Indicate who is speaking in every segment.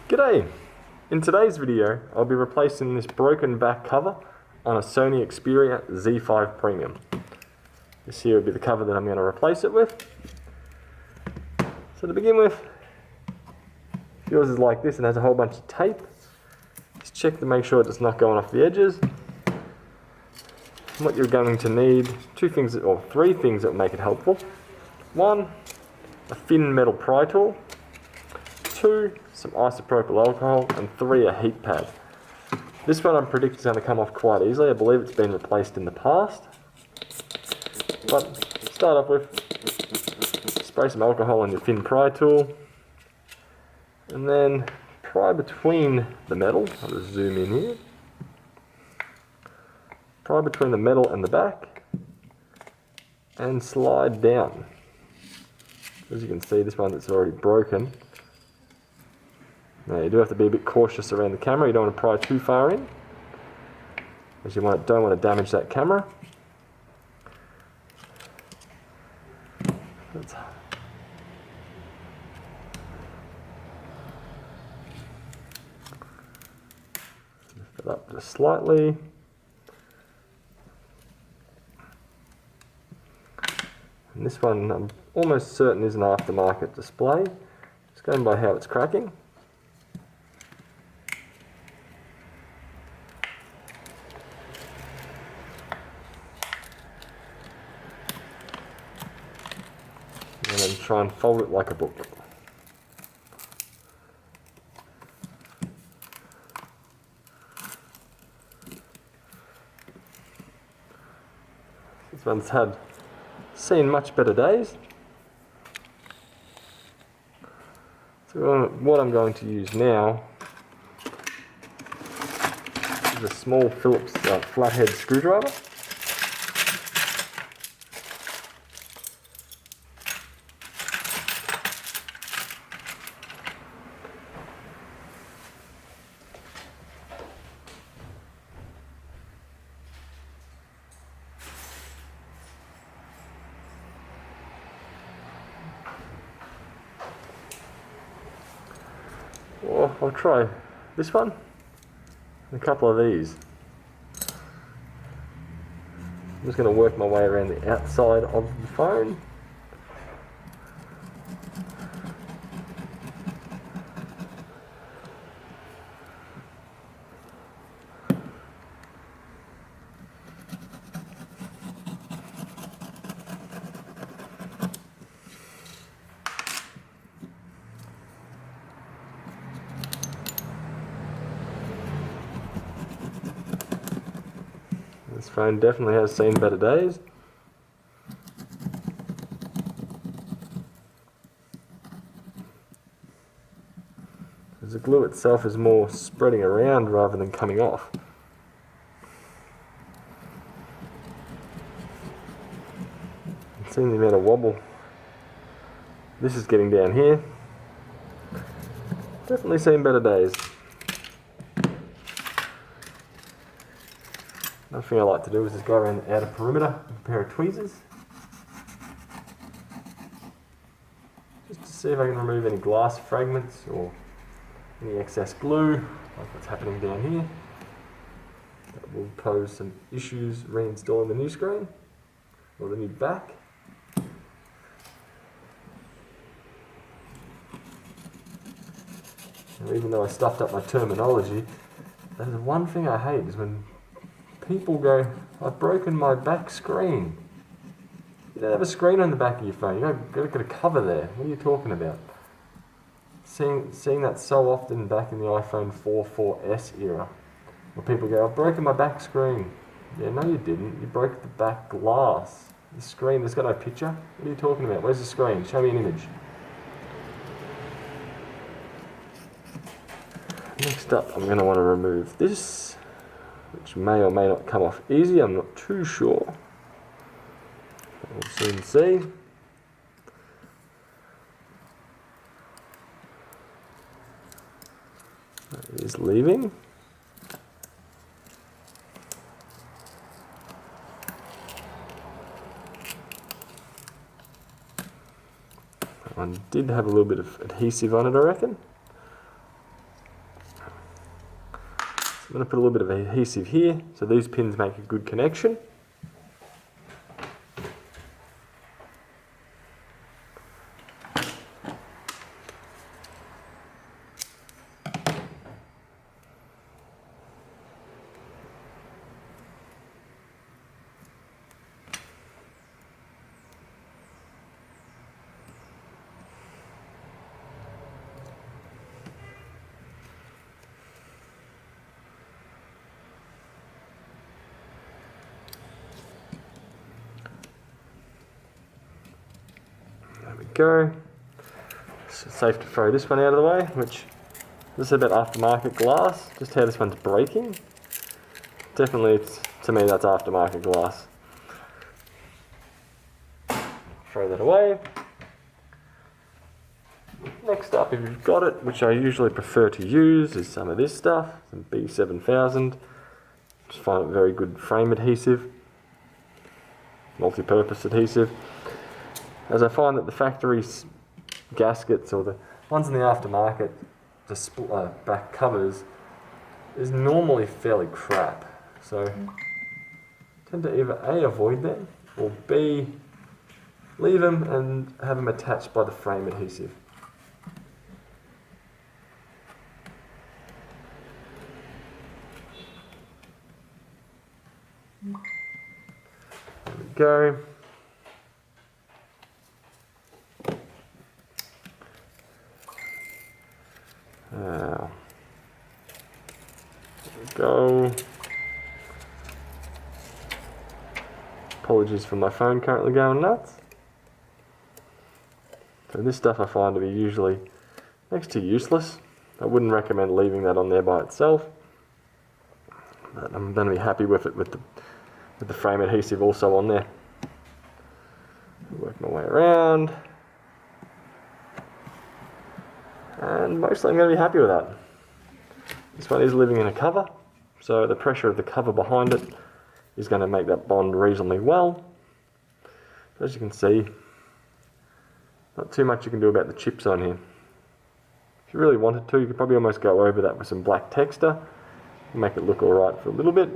Speaker 1: G'day! In today's video, I'll be replacing this broken back cover on a Sony Xperia Z5 Premium. This here will be the cover that I'm going to replace it with. So to begin with, if yours is like this and has a whole bunch of tape, just check to make sure it's not going off the edges. What you're going to need, three things that will make it helpful. One, a thin metal pry tool. Two, some isopropyl alcohol, and three, a heat pad. This one I'm predicting is going to come off quite easily. I believe it's been replaced in the past. But start off with, spray some alcohol on your thin pry tool, and then pry between the metal. I'll just zoom in here. Pry between the metal and the back, and slide down. As you can see, this one that's already broken. Now you do have to be a bit cautious around the camera. You don't want to pry too far in, as you don't want to damage that camera. Let's lift it up just slightly. And this one I'm almost certain is an aftermarket display. Just going by how it's cracking. And then try and fold it like a book. This one's seen much better days. So what I'm going to use now is a small Phillips flathead screwdriver. Or I'll try this one and a couple of these. I'm just going to work my way around the outside of the phone. This phone definitely has seen better days. Because the glue itself is more spreading around rather than coming off. Seeing the amount of wobble this is getting down here. Definitely seen better days. Another thing I like to do is just go around the outer perimeter with a pair of tweezers, just to see if I can remove any glass fragments or any excess glue, like what's happening down here. That will pose some issues reinstalling the new screen or the new back. And even though I stuffed up my terminology, that is one thing I hate, is when people go, I've broken my back screen. You don't have a screen on the back of your phone. You've got to get a cover there. What are you talking about? Seeing that so often back in the iPhone 4S era, where people go, I've broken my back screen. Yeah, no you didn't. You broke the back glass. The screen, there's got no picture. What are you talking about? Where's the screen? Show me an image. Next up, I'm going to want to remove this, which may or may not come off easy, I'm not too sure. We'll soon see. That is leaving. That one did have a little bit of adhesive on it, I reckon. I'm going to put a little bit of adhesive here, so these pins make a good connection. There we go. It's safe to throw this one out of the way, which this is about aftermarket glass, just how this one's breaking. Definitely, to me, that's aftermarket glass. Throw that away. Next up, if you've got it, which I usually prefer to use, is some of this stuff, some B7000. Just find it very good frame adhesive, multi-purpose adhesive. As I find that the factory gaskets or the ones in the aftermarket, the back covers, is normally fairly crap. So I tend to either A, avoid them, or B, leave them and have them attached by the frame adhesive. There we go. There we go. Apologies for my phone currently going nuts. So this stuff I find to be usually next to useless. I wouldn't recommend leaving that on there by itself. But I'm going to be happy with it with the frame adhesive also on there. Work my way around. And mostly I'm going to be happy with that. This one is living in a cover, so the pressure of the cover behind it is going to make that bond reasonably well. As you can see, not too much you can do about the chips on here. If you really wanted to, you could probably almost go over that with some black texture and make it look alright for a little bit.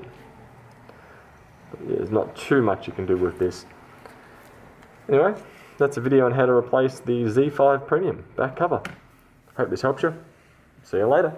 Speaker 1: But yeah, there's not too much you can do with this. Anyway, that's a video on how to replace the Z5 Premium back cover. Hope this helps you. See you later.